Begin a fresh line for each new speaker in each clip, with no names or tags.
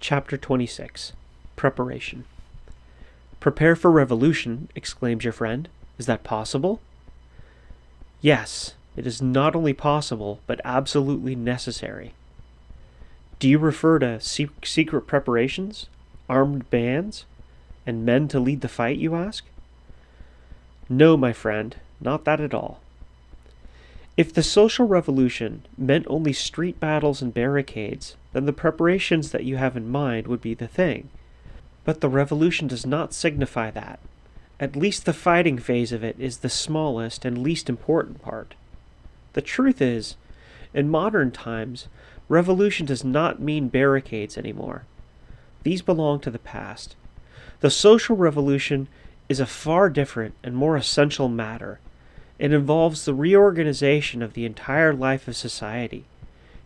Chapter 26. Preparation. Prepare for revolution, exclaims your friend. Is that possible? Yes, it is not only possible, but absolutely necessary. Do you refer to secret preparations, armed bands, and men to lead the fight, you ask? No, my friend, not that at all. If the social revolution meant only street battles and barricades, then the preparations that you have in mind would be the thing. But the revolution does not signify that. At least the fighting phase of it is the smallest and least important part. The truth is, in modern times, revolution does not mean barricades anymore. These belong to the past. The social revolution is a far different and more essential matter. It involves the reorganization of the entire life of society.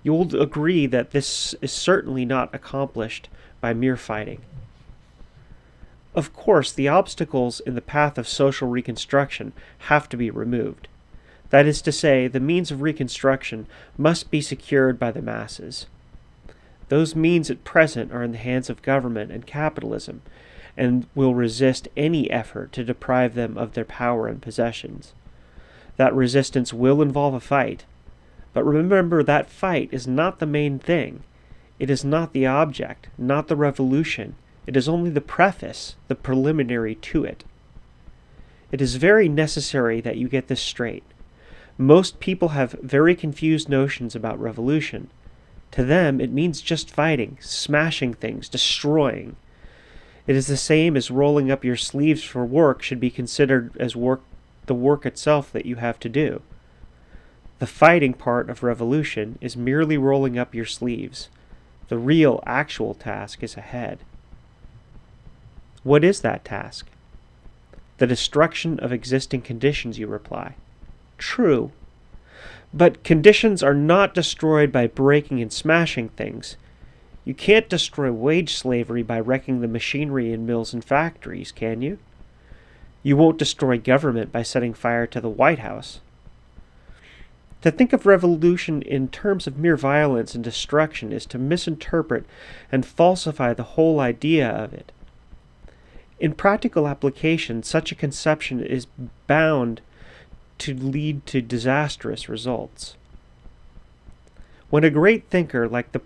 You will agree that this is certainly not accomplished by mere fighting. Of course, the obstacles in the path of social reconstruction have to be removed. That is to say, the means of reconstruction must be secured by the masses. Those means at present are in the hands of government and capitalism, and will resist any effort to deprive them of their power and possessions. That resistance will involve a fight, but remember that fight is not the main thing. It is not the object, not the revolution. It is only the preface, the preliminary to it. It is very necessary that you get this straight. Most people have very confused notions about revolution. To them, it means just fighting, smashing things, destroying. It is the same as rolling up your sleeves for work should be considered as the work itself that you have to do. The fighting part of revolution is merely rolling up your sleeves. The real, actual task is ahead. What is that task? The destruction of existing conditions, you reply. True. But conditions are not destroyed by breaking and smashing things. You can't destroy wage slavery by wrecking the machinery in mills and factories, can you? You won't destroy government by setting fire to the White House. To think of revolution in terms of mere violence and destruction is to misinterpret and falsify the whole idea of it. In practical application, such a conception is bound to lead to disastrous results. When a great thinker like the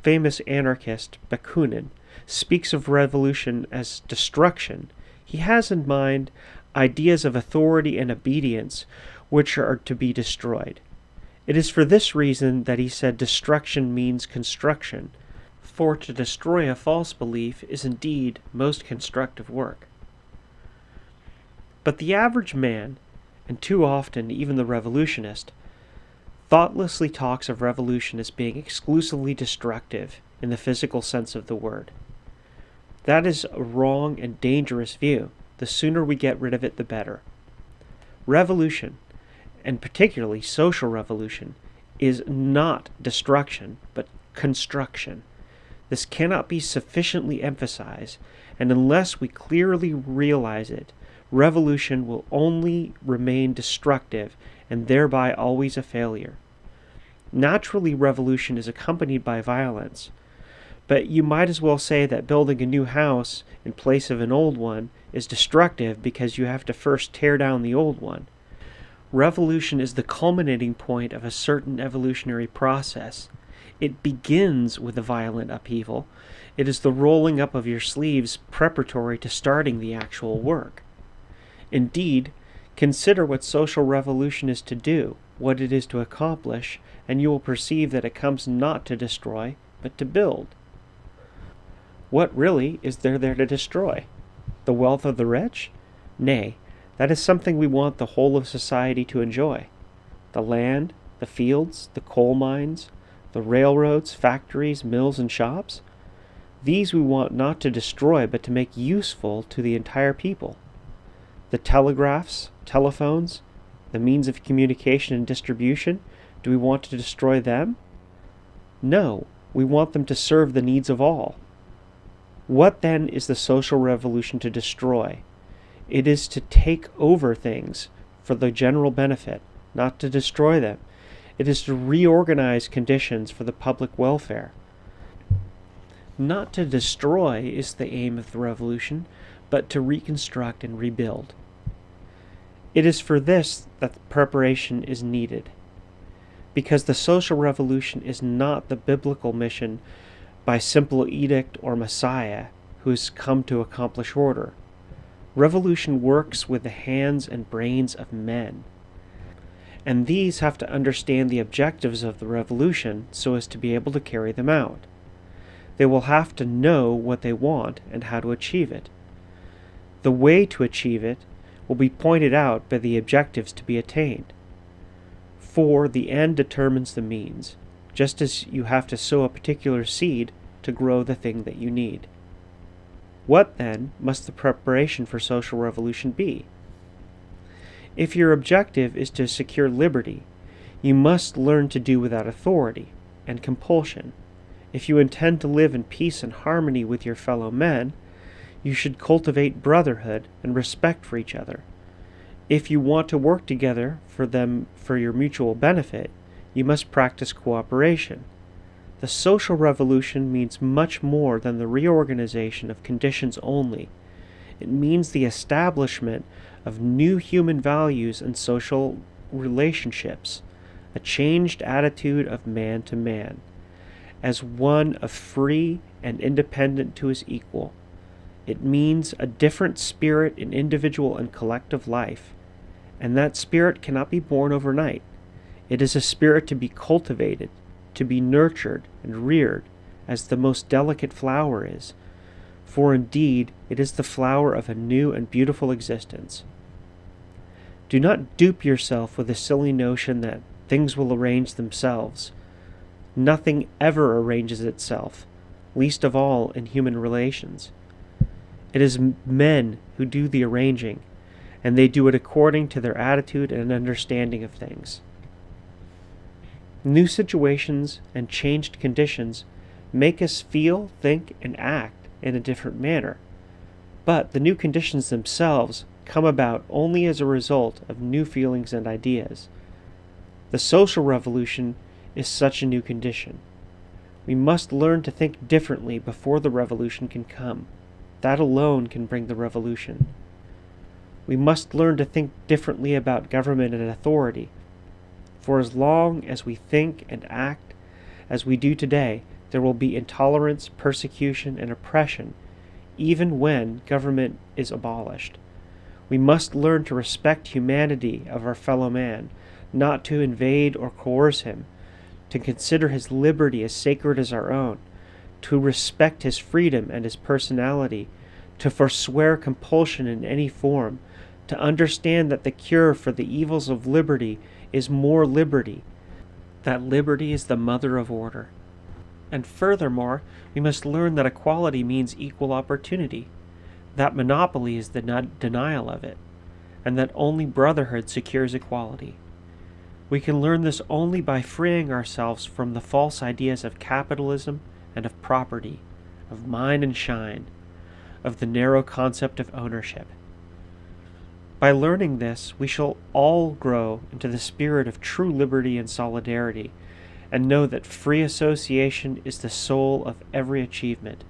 famous anarchist Berkman speaks of revolution as destruction, he has in mind ideas of authority and obedience which are to be destroyed. It is for this reason that he said destruction means construction, for to destroy a false belief is indeed most constructive work. But the average man, and too often even the revolutionist, thoughtlessly talks of revolution as being exclusively destructive in the physical sense of the word. That is a wrong and dangerous view. The sooner we get rid of it, the better. Revolution, and particularly social revolution, is not destruction, but construction. This cannot be sufficiently emphasized, and unless we clearly realize it, revolution will only remain destructive and thereby always a failure. Naturally, revolution is accompanied by violence, but you might as well say that building a new house in place of an old one is destructive because you have to first tear down the old one. Revolution is the culminating point of a certain evolutionary process. It begins with a violent upheaval. It is the rolling up of your sleeves preparatory to starting the actual work. Indeed, consider what social revolution is to do, what it is to accomplish, and you will perceive that it comes not to destroy, but to build. What really is there to destroy? The wealth of the rich? Nay, that is something we want the whole of society to enjoy. The land, the fields, the coal mines, the railroads, factories, mills, and shops? These we want not to destroy, but to make useful to the entire people. The telegraphs, telephones, the means of communication and distribution, do we want to destroy them? No, we want them to serve the needs of all. What then is the social revolution to destroy? It is to take over things for the general benefit, not to destroy them. It is to reorganize conditions for the public welfare. Not to destroy is the aim of the revolution, but to reconstruct and rebuild. It is for this that preparation is needed, because the social revolution is not the biblical mission by simple edict or Messiah who has come to accomplish order. Revolution works with the hands and brains of men, and these have to understand the objectives of the revolution so as to be able to carry them out. They will have to know what they want and how to achieve it. The way to achieve it will be pointed out by the objectives to be attained. For the end determines the means, just as you have to sow a particular seed to grow the thing that you need. What, then, must the preparation for social revolution be? If your objective is to secure liberty, you must learn to do without authority and compulsion. If you intend to live in peace and harmony with your fellow men, you should cultivate brotherhood and respect for each other. If you want to work together for your mutual benefit, you must practice cooperation. The social revolution means much more than the reorganization of conditions only. It means the establishment of new human values and social relationships, a changed attitude of man to man, as one of free and independent to his equal. It means a different spirit in individual and collective life, and that spirit cannot be born overnight. It is a spirit to be cultivated, to be nurtured and reared, as the most delicate flower is, for indeed it is the flower of a new and beautiful existence. Do not dupe yourself with the silly notion that things will arrange themselves. Nothing ever arranges itself, least of all in human relations. It is men who do the arranging, and they do it according to their attitude and understanding of things. New situations and changed conditions make us feel, think, and act in a different manner, but the new conditions themselves come about only as a result of new feelings and ideas. The social revolution is such a new condition. We must learn to think differently before the revolution can come. That alone can bring the revolution. We must learn to think differently about government and authority. For as long as we think and act as we do today, there will be intolerance, persecution, and oppression, even when government is abolished. We must learn to respect humanity of our fellow man, not to invade or coerce him, to consider his liberty as sacred as our own, to respect his freedom and his personality, to forswear compulsion in any form, to understand that the cure for the evils of liberty is more liberty, that liberty is the mother of order. And furthermore, we must learn that equality means equal opportunity, that monopoly is the denial of it, and that only brotherhood secures equality. We can learn this only by freeing ourselves from the false ideas of capitalism and of property, of mine and shine, of the narrow concept of ownership. By learning this, we shall all grow into the spirit of true liberty and solidarity, and know that free association is the soul of every achievement.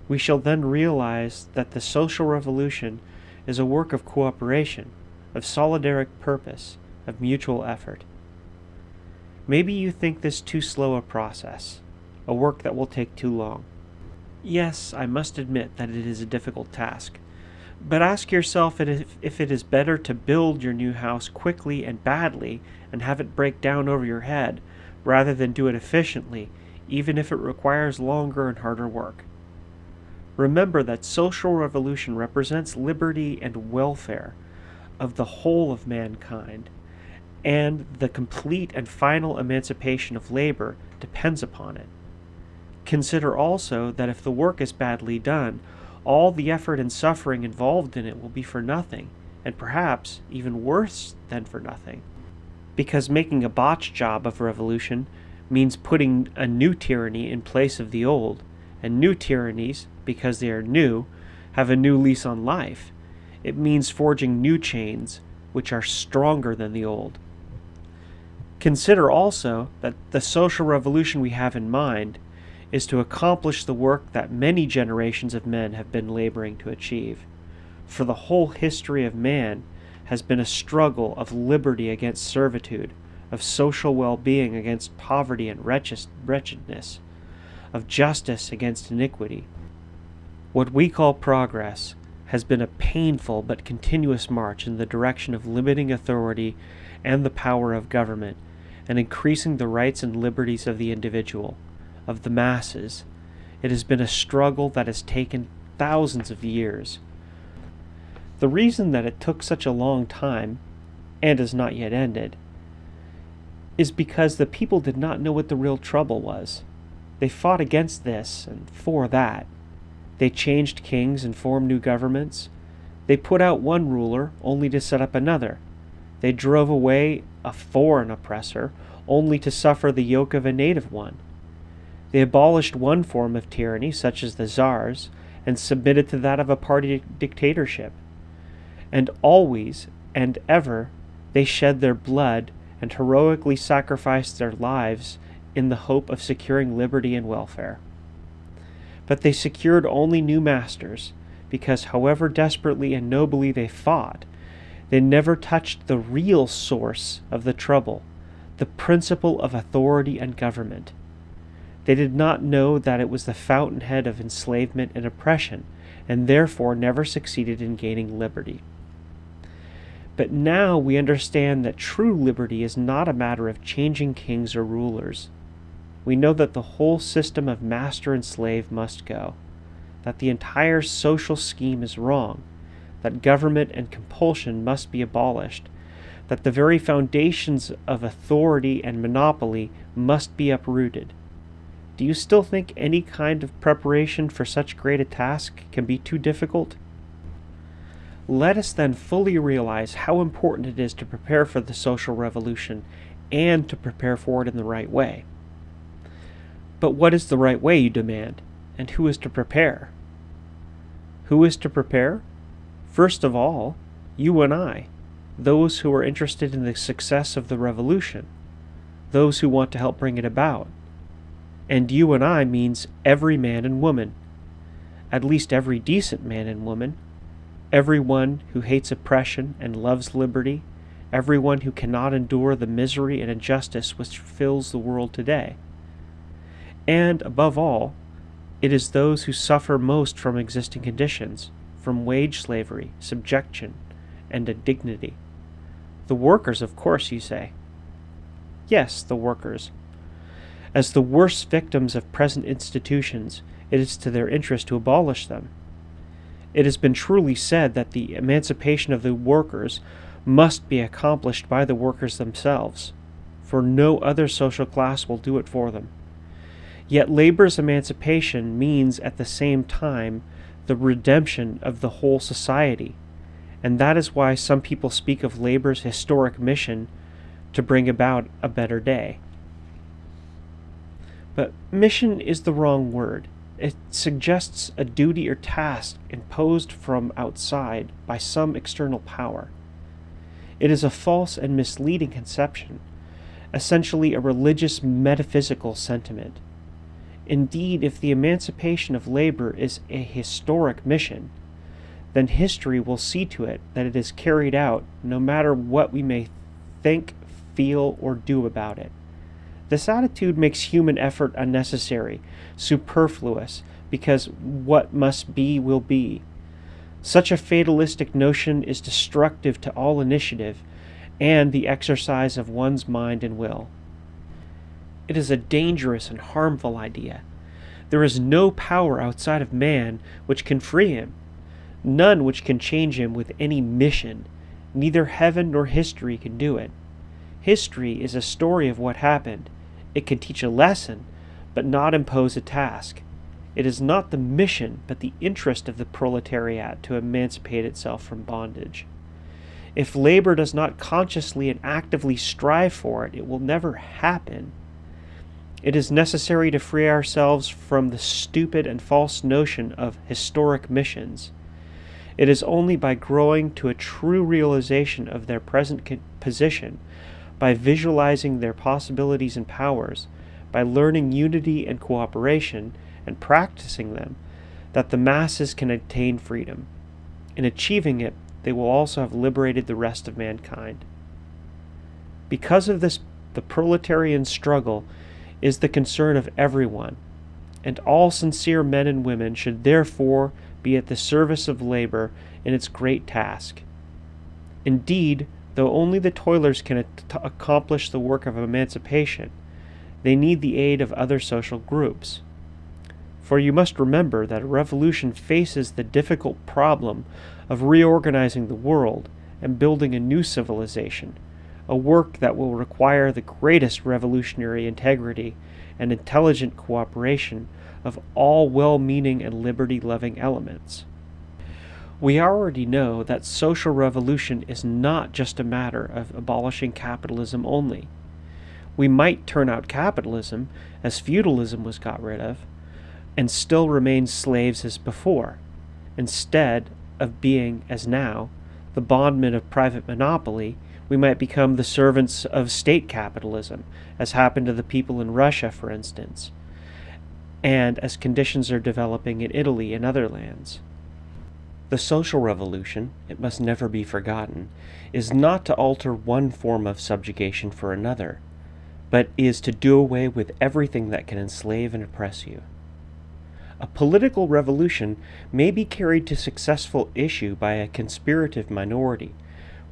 We shall then realize that the social revolution is a work of cooperation, of solidaric purpose, of mutual effort. Maybe you think this too slow a process, a work that will take too long. Yes, I must admit that it is a difficult task. But ask yourself if it is better to build your new house quickly and badly and have it break down over your head, rather than do it efficiently, even if it requires longer and harder work. Remember that social revolution represents liberty and welfare of the whole of mankind, and the complete and final emancipation of labor depends upon it. Consider also that if the work is badly done, all the effort and suffering involved in it will be for nothing, and perhaps even worse than for nothing. Because making a botched job of revolution means putting a new tyranny in place of the old, and new tyrannies, because they are new, have a new lease on life. It means forging new chains, which are stronger than the old. Consider also that the social revolution we have in mind is to accomplish the work that many generations of men have been laboring to achieve. For the whole history of man has been a struggle of liberty against servitude, of social well-being against poverty and wretchedness, of justice against iniquity. What we call progress has been a painful but continuous march in the direction of limiting authority and the power of government, and increasing the rights and liberties of the individual, of the masses. It has been a struggle that has taken thousands of years. The reason that it took such a long time, and has not yet ended, is because the people did not know what the real trouble was. They fought against this and for that. They changed kings and formed new governments. They put out one ruler only to set up another. They drove away a foreign oppressor only to suffer the yoke of a native one. They abolished one form of tyranny, such as the czars, and submitted to that of a party dictatorship. And always and ever they shed their blood and heroically sacrificed their lives in the hope of securing liberty and welfare. But they secured only new masters, because however desperately and nobly they fought, they never touched the real source of the trouble, the principle of authority and government. They did not know that it was the fountainhead of enslavement and oppression, and therefore never succeeded in gaining liberty. But now we understand that true liberty is not a matter of changing kings or rulers. We know that the whole system of master and slave must go, that the entire social scheme is wrong, that government and compulsion must be abolished, that the very foundations of authority and monopoly must be uprooted. Do you still think any kind of preparation for such great a task can be too difficult? Let us then fully realize how important it is to prepare for the social revolution and to prepare for it in the right way. But what is the right way, you demand, and who is to prepare? Who is to prepare? First of all, you and I, those who are interested in the success of the revolution, those who want to help bring it about. And you and I means every man and woman, at least every decent man and woman, everyone who hates oppression and loves liberty, everyone who cannot endure the misery and injustice which fills the world today. And, above all, it is those who suffer most from existing conditions, from wage slavery, subjection, and indignity. The workers, of course, you say. Yes, the workers. As the worst victims of present institutions, it is to their interest to abolish them. It has been truly said that the emancipation of the workers must be accomplished by the workers themselves, for no other social class will do it for them. Yet labor's emancipation means at the same time the redemption of the whole society, and that is why some people speak of labor's historic mission to bring about a better day. But mission is the wrong word. It suggests a duty or task imposed from outside by some external power. It is a false and misleading conception, essentially a religious metaphysical sentiment. Indeed, if the emancipation of labor is a historic mission, then history will see to it that it is carried out no matter what we may think, feel, or do about it. This attitude makes human effort unnecessary, superfluous, because what must be will be. Such a fatalistic notion is destructive to all initiative and the exercise of one's mind and will. It is a dangerous and harmful idea. There is no power outside of man which can free him, none which can change him with any mission. Neither heaven nor history can do it. History is a story of what happened. It can teach a lesson, but not impose a task. It is not the mission, but the interest of the proletariat to emancipate itself from bondage. If labor does not consciously and actively strive for it, it will never happen. It is necessary to free ourselves from the stupid and false notion of historic missions. It is only by growing to a true realization of their present position, by visualizing their possibilities and powers, by learning unity and cooperation and practicing them, that the masses can attain freedom. In achieving it, they will also have liberated the rest of mankind. Because of this, the proletarian struggle is the concern of everyone, and all sincere men and women should therefore be at the service of labor in its great task. Indeed, though only the toilers can accomplish the work of emancipation, they need the aid of other social groups. For you must remember that a revolution faces the difficult problem of reorganizing the world and building a new civilization, a work that will require the greatest revolutionary integrity and intelligent cooperation of all well-meaning and liberty-loving elements. We already know that social revolution is not just a matter of abolishing capitalism only. We might turn out capitalism, as feudalism was got rid of, and still remain slaves as before, instead of being, as now, the bondmen of private monopoly. We might become the servants of state capitalism, as happened to the people in Russia, for instance, and as conditions are developing in Italy and other lands. The social revolution, it must never be forgotten, is not to alter one form of subjugation for another, but is to do away with everything that can enslave and oppress you. A political revolution may be carried to successful issue by a conspirative minority,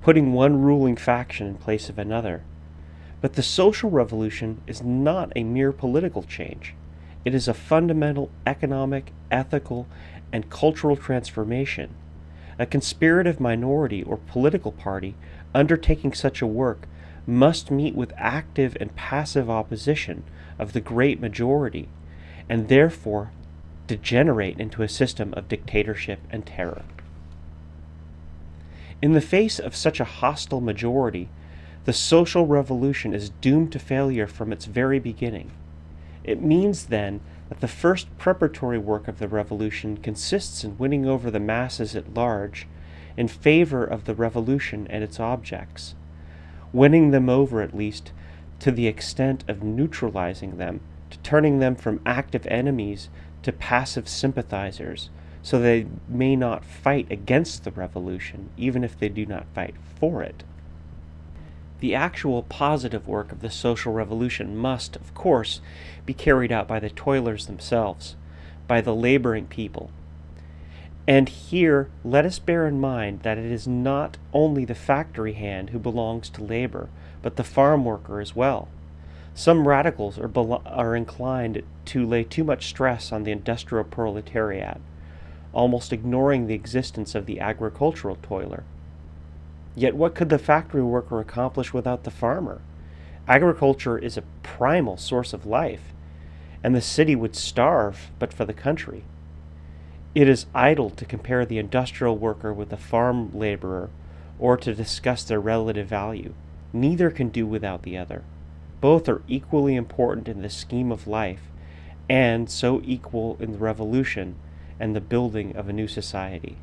putting one ruling faction in place of another. But the social revolution is not a mere political change. It is a fundamental economic, ethical, and cultural transformation. A conspirative minority or political party undertaking such a work must meet with active and passive opposition of the great majority, and therefore degenerate into a system of dictatorship and terror. In the face of such a hostile majority, the social revolution is doomed to failure from its very beginning. It means, then, that the first preparatory work of the revolution consists in winning over the masses at large in favor of the revolution and its objects, winning them over at least to the extent of neutralizing them, to turning them from active enemies to passive sympathizers, so they may not fight against the revolution, even if they do not fight for it. The actual positive work of the social revolution must, of course, be carried out by the toilers themselves, by the laboring people. And here, let us bear in mind that it is not only the factory hand who belongs to labor, but the farm worker as well. Some radicals are inclined to lay too much stress on the industrial proletariat, almost ignoring the existence of the agricultural toiler. Yet what could the factory worker accomplish without the farmer? Agriculture is a primal source of life, and the city would starve but for the country. It is idle to compare the industrial worker with the farm laborer, or to discuss their relative value. Neither can do without the other. Both are equally important in the scheme of life, and so equal in the revolution and the building of a new society.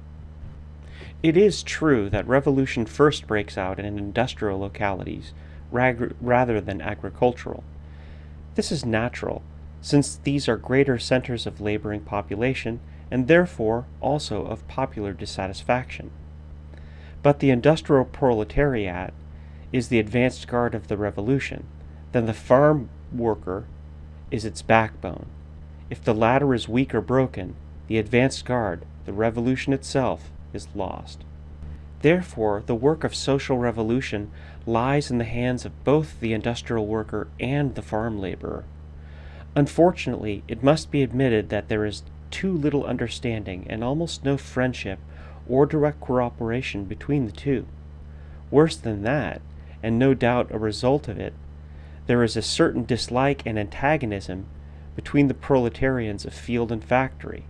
It is true that revolution first breaks out in industrial localities rather than agricultural. This is natural, since these are greater centers of laboring population and therefore also of popular dissatisfaction. But the industrial proletariat is the advanced guard of the revolution, then the farm worker is its backbone. If the latter is weak or broken, the advanced guard, the revolution itself, is lost. Therefore, the work of social revolution lies in the hands of both the industrial worker and the farm laborer. Unfortunately, it must be admitted that there is too little understanding and almost no friendship or direct cooperation between the two. Worse than that, and no doubt a result of it, there is a certain dislike and antagonism between the proletarians of field and factory.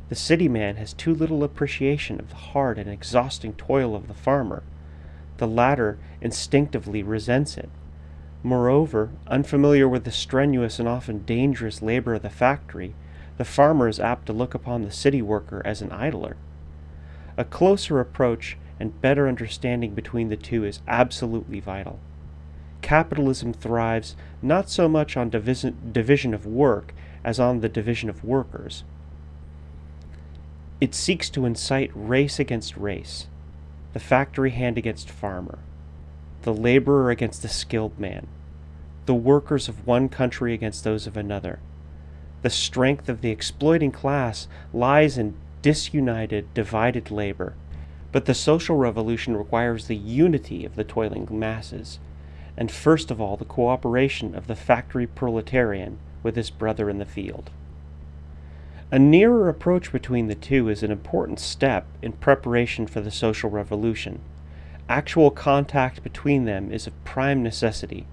The city man has too little appreciation of the hard and exhausting toil of the farmer. The latter instinctively resents it. Moreover, unfamiliar with the strenuous and often dangerous labor of the factory, the farmer is apt to look upon the city worker as an idler. A closer approach and better understanding between the two is absolutely vital. capitalism thrives not so much on division of work as on the division of workers. It seeks to incite race against race, the factory hand against farmer, the laborer against the skilled man, the workers of one country against those of another. The strength of the exploiting class lies in disunited, divided labor, but the social revolution requires the unity of the toiling masses, and first of all the cooperation of the factory proletarian with his brother in the field. A nearer approach between the two is an important step in preparation for the social revolution. Actual contact between them is of prime necessity.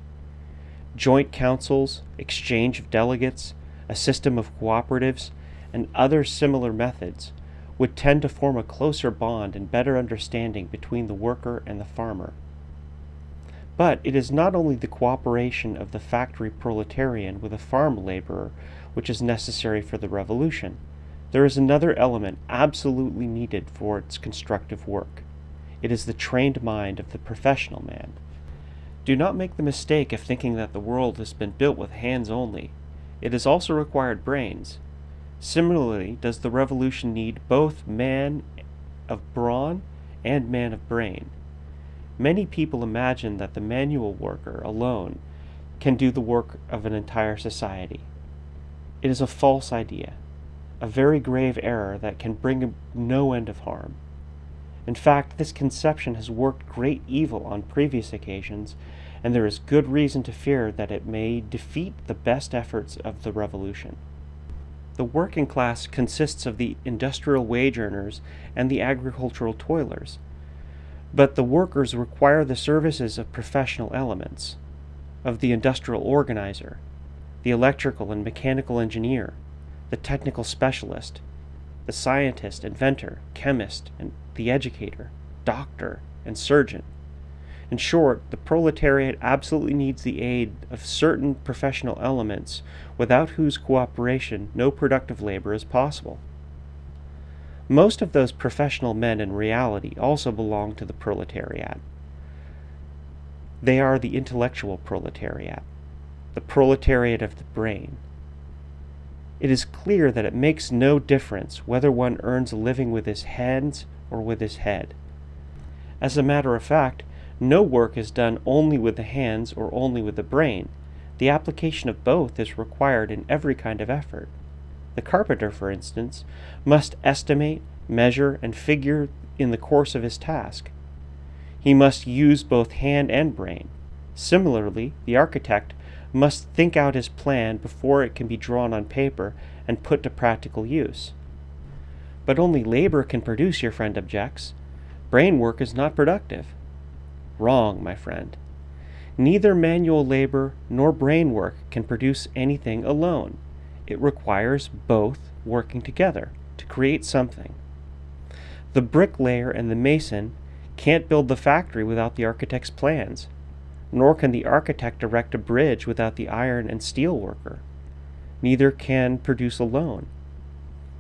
Joint councils, exchange of delegates, a system of cooperatives, and other similar methods would tend to form a closer bond and better understanding between the worker and the farmer. But it is not only the cooperation of the factory proletarian with a farm laborer which is necessary for the revolution. There is another element absolutely needed for its constructive work. It is the trained mind of the professional man. Do not make the mistake of thinking that the world has been built with hands only. It has also required brains. Similarly, does the revolution need both man of brawn and man of brain. Many people imagine that the manual worker alone can do the work of an entire society. It is a false idea, a very grave error that can bring no end of harm. In fact, this conception has worked great evil on previous occasions, and there is good reason to fear that it may defeat the best efforts of the revolution. The working class consists of the industrial wage earners and the agricultural toilers, but the workers require the services of professional elements, of the industrial organizer, the electrical and mechanical engineer, the technical specialist, the scientist, inventor, chemist, and the educator, doctor, and surgeon. In short, the proletariat absolutely needs the aid of certain professional elements without whose cooperation no productive labor is possible. Most of those professional men in reality also belong to the proletariat. They are the intellectual proletariat, the proletariat of the brain. It is clear that it makes no difference whether one earns a living with his hands or with his head. As a matter of fact, no work is done only with the hands or only with the brain. The application of both is required in every kind of effort. The carpenter, for instance, must estimate, measure, and figure in the course of his task. He must use both hand and brain. Similarly, the architect must think out his plan before it can be drawn on paper and put to practical use. But only labor can produce, your friend objects. Brain work is not productive. Wrong, my friend. Neither manual labor nor brain work can produce anything alone. It requires both working together to create something. The bricklayer and the mason can't build the factory without the architect's plans, nor can the architect erect a bridge without the iron and steel worker. Neither can produce alone,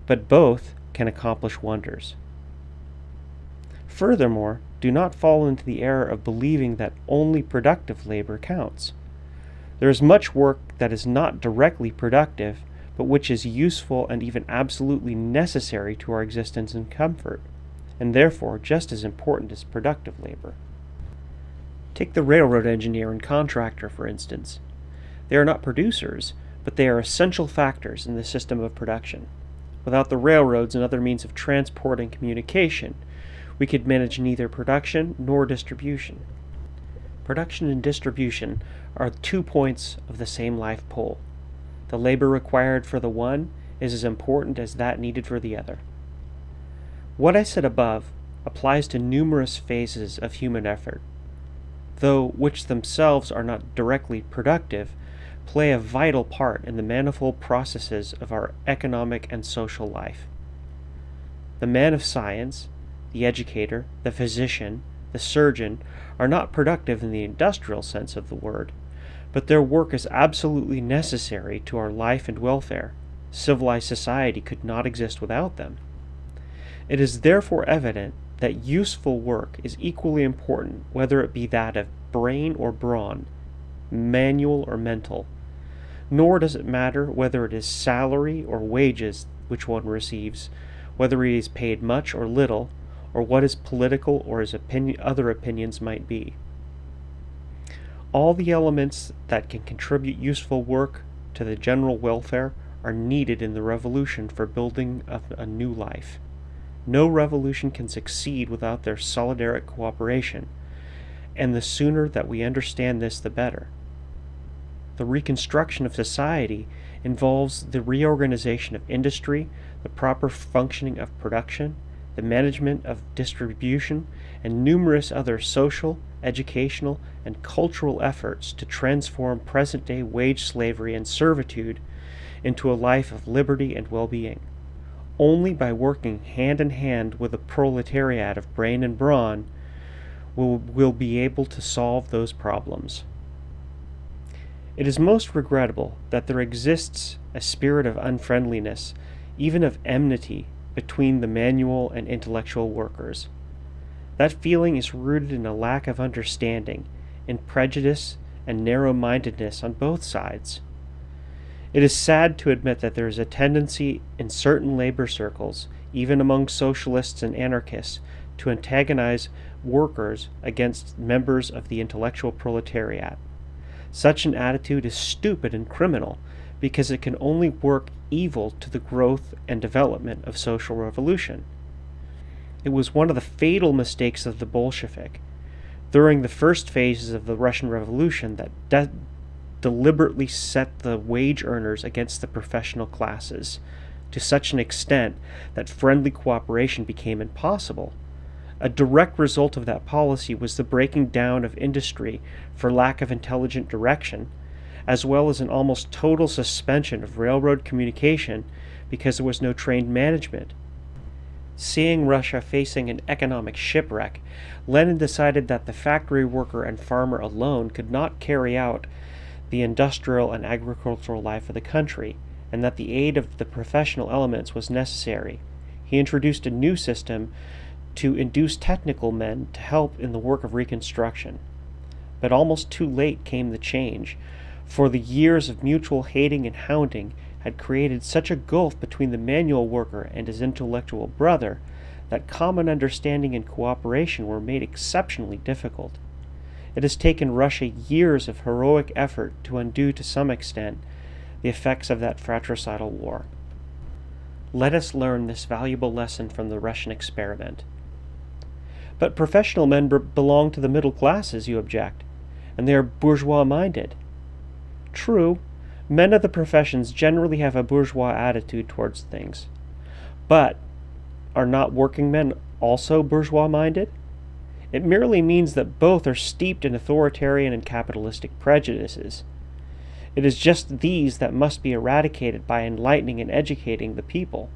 but both can accomplish wonders. Furthermore, do not fall into the error of believing that only productive labor counts. There is much work that is not directly productive, but which is useful and even absolutely necessary to our existence and comfort, and therefore just as important as productive labor. Take the railroad engineer and contractor, for instance. They are not producers, but they are essential factors in the system of production. Without the railroads and other means of transport and communication, we could manage neither production nor distribution. Production and distribution are 2 points of the same life pole. The labor required for the one is as important as that needed for the other. What I said above applies to numerous phases of human effort, though which themselves are not directly productive, play a vital part in the manifold processes of our economic and social life. The man of science, the educator, the physician, the surgeon are not productive in the industrial sense of the word, but their work is absolutely necessary to our life and welfare. Civilized society could not exist without them. It is therefore evident that useful work is equally important whether it be that of brain or brawn, manual or mental. Nor does it matter whether it is salary or wages which one receives, whether he is paid much or little, or what his political or his other opinions might be. All the elements that can contribute useful work to the general welfare are needed in the revolution for building a new life. No revolution can succeed without their solidaric cooperation, and the sooner that we understand this, the better. The reconstruction of society involves the reorganization of industry, the proper functioning of production, the management of distribution, and numerous other social, educational, and cultural efforts to transform present-day wage slavery and servitude into a life of liberty and well-being. Only by working hand in hand with a proletariat of brain and brawn will we'll be able to solve those problems. It is most regrettable that there exists a spirit of unfriendliness, even of enmity, between the manual and intellectual workers. That feeling is rooted in a lack of understanding, in prejudice and narrow-mindedness on both sides. It is sad to admit that there is a tendency in certain labor circles, even among socialists and anarchists, to antagonize workers against members of the intellectual proletariat. Such an attitude is stupid and criminal because it can only work evil to the growth and development of social revolution. It was one of the fatal mistakes of the Bolshevik during the first phases of the Russian Revolution that deliberately set the wage earners against the professional classes to such an extent that friendly cooperation became impossible. A direct result of that policy was the breaking down of industry for lack of intelligent direction, as well as an almost total suspension of railroad communication because there was no trained management. Seeing Russia facing an economic shipwreck, Lenin decided that the factory worker and farmer alone could not carry out the industrial and agricultural life of the country, and that the aid of the professional elements was necessary. He introduced a new system to induce technical men to help in the work of reconstruction. But almost too late came the change, for the years of mutual hating and hounding had created such a gulf between the manual worker and his intellectual brother that common understanding and cooperation were made exceptionally difficult. It has taken Russia years of heroic effort to undo to some extent the effects of that fratricidal war. Let us learn this valuable lesson from the Russian experiment. But professional men belong to the middle classes, you object, and they are bourgeois-minded. True, men of the professions generally have a bourgeois attitude towards things. But are not working men also bourgeois-minded? It merely means that both are steeped in authoritarian and capitalistic prejudices. It is just these that must be eradicated by enlightening and educating the people,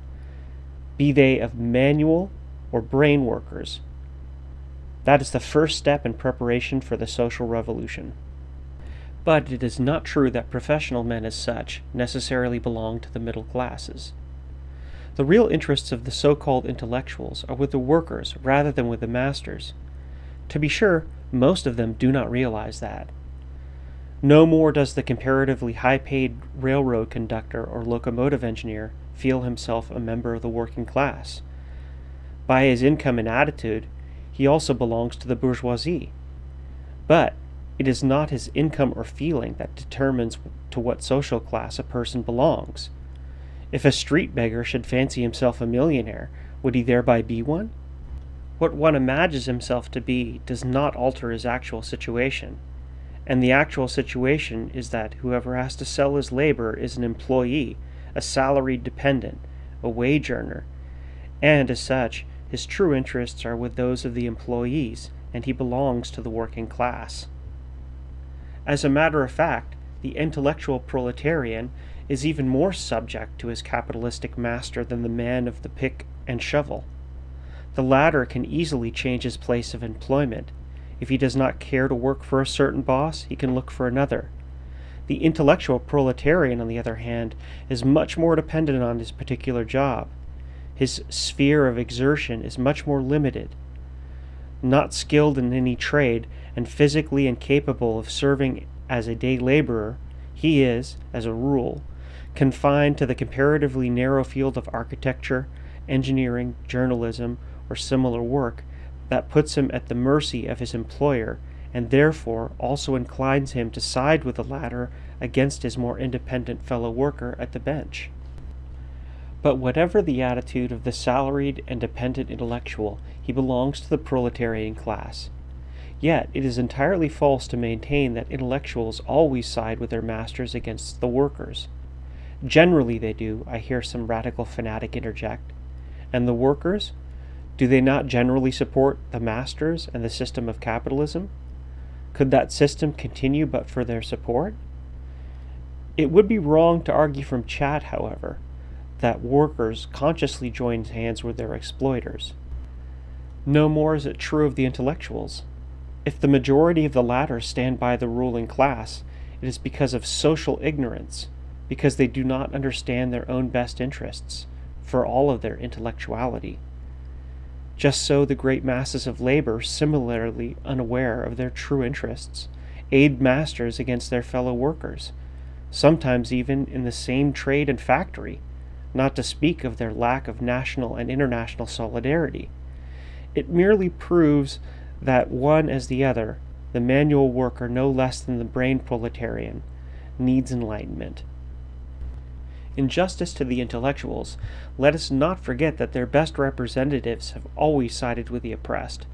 be they of manual or brain workers. That is the first step in preparation for the social revolution. But it is not true that professional men as such necessarily belong to the middle classes. The real interests of the so-called intellectuals are with the workers rather than with the masters. To be sure, most of them do not realize that. No more does the comparatively high-paid railroad conductor or locomotive engineer feel himself a member of the working class. By his income and attitude, he also belongs to the bourgeoisie. But it is not his income or feeling that determines to what social class a person belongs. If a street beggar should fancy himself a millionaire, would he thereby be one? What one imagines himself to be does not alter his actual situation, and the actual situation is that whoever has to sell his labor is an employee, a salaried dependent, a wage earner, and as such, his true interests are with those of the employees, and he belongs to the working class. As a matter of fact, the intellectual proletarian is even more subject to his capitalistic master than the man of the pick and shovel. The latter can easily change his place of employment. If he does not care to work for a certain boss, he can look for another. The intellectual proletarian, on the other hand, is much more dependent on his particular job. His sphere of exertion is much more limited. Not skilled in any trade, and physically incapable of serving as a day laborer, he is, as a rule, confined to the comparatively narrow field of architecture, engineering, journalism, or similar work that puts him at the mercy of his employer and therefore also inclines him to side with the latter against his more independent fellow worker at the bench. But whatever the attitude of the salaried and dependent intellectual, he belongs to the proletarian class. Yet it is entirely false to maintain that intellectuals always side with their masters against the workers. Generally they do, I hear some radical fanatic interject. And the workers? Do they not generally support the masters and the system of capitalism? Could that system continue but for their support? It would be wrong to argue from chat, however, that workers consciously join hands with their exploiters. No more is it true of the intellectuals. If the majority of the latter stand by the ruling class, it is because of social ignorance, because they do not understand their own best interests, for all of their intellectuality. Just so the great masses of labor, similarly unaware of their true interests, aid masters against their fellow workers, sometimes even in the same trade and factory, not to speak of their lack of national and international solidarity. It merely proves that one as the other, the manual worker no less than the brain proletarian, needs enlightenment. In justice to the intellectuals, let us not forget that their best representatives have always sided with the oppressed.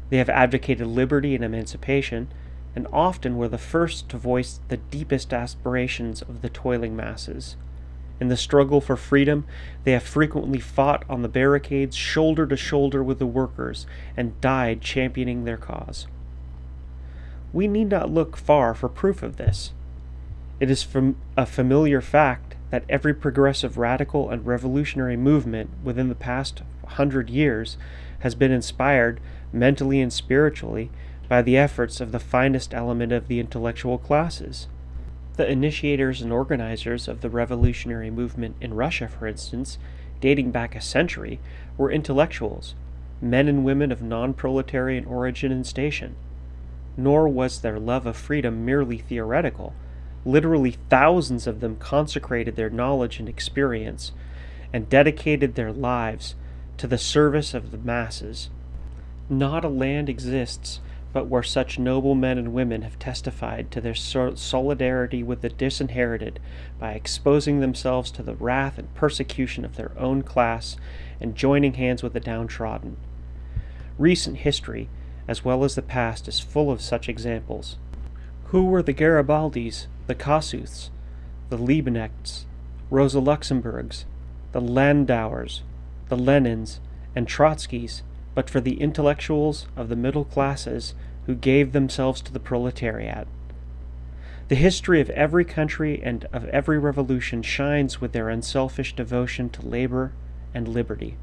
They have advocated liberty and emancipation, and often were the first to voice the deepest aspirations of the toiling masses. In the struggle for freedom, they have frequently fought on the barricades shoulder to shoulder with the workers and died championing their cause. We need not look far for proof of this. It is a familiar fact that every progressive radical and revolutionary movement within the past 100 years has been inspired, mentally and spiritually, by the efforts of the finest element of the intellectual classes. The initiators and organizers of the revolutionary movement in Russia, for instance, dating back a century, were intellectuals, men and women of non-proletarian origin and station. Nor was their love of freedom merely theoretical. Literally thousands of them consecrated their knowledge and experience and dedicated their lives to the service of the masses. Not a land exists but where such noble men and women have testified to their solidarity with the disinherited by exposing themselves to the wrath and persecution of their own class and joining hands with the downtrodden. Recent history, as well as the past, is full of such examples. Who were the Garibaldis, the Kossuths, the Liebknechts, Rosa Luxemburgs, the Landauers, the Lenins, and Trotskys, but for the intellectuals of the middle classes who gave themselves to the proletariat? The history of every country and of every revolution shines with their unselfish devotion to labor and liberty.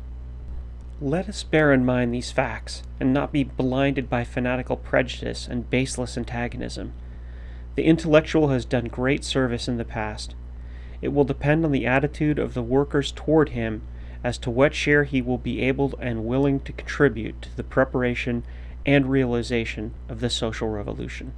Let us bear in mind these facts, and not be blinded by fanatical prejudice and baseless antagonism. The intellectual has done great service in the past. It will depend on the attitude of the workers toward him as to what share he will be able and willing to contribute to the preparation and realization of the social revolution.